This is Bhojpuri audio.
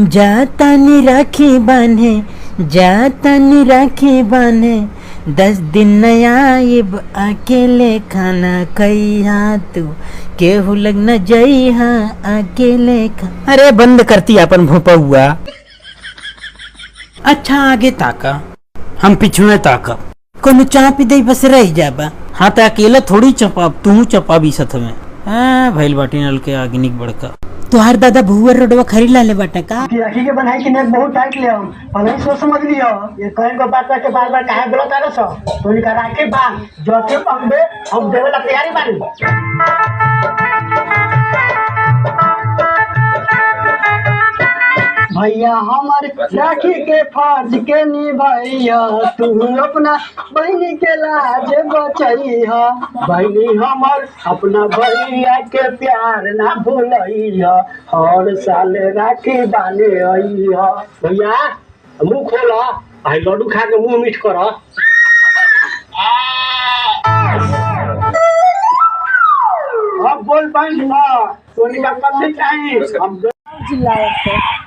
जातानी राखी बांधे, जातानी राखी बांधे, 10 दिन नया आइब अकेले खाना खइहा तू, केहू लग न जइहा अकेले खा। अरे बंद करती अपन भोपउआ। अच्छा आगे ताका, हम पिछुए ताका। कोनो चापी दे बस रह जाबा। हाँ तो अकेला थोड़ी चपा, तू चपा भी सथ में। हाँ भैल बाटी नल के आगिनिक बड़का। तुहार दादा भुवर रोडवा खरीद लाले बाटा का? राखी के बनाई कि नेक बहुत टाइट ले हम पहले सोच समझ लियो। ये कहीं को बात के बार-बार काहे बोलत आ रहो? तो इनका राखी बा जो के पंबे हम देवेला तैयारी बानी। भैया हमारे राखी के फर्ज के निभैया, तू अपना बहनी के लाज बचैया। बहनी हमर अपना भैया के प्यार ना भूलैया, हर साल राखी बाने अइया। भैया मुंह खोला, भाई लड्डू खा के मुंह मीठ कर। अब बोल पाई ना, सोनी का कब से चाहिए? हम चिल्लाए थे।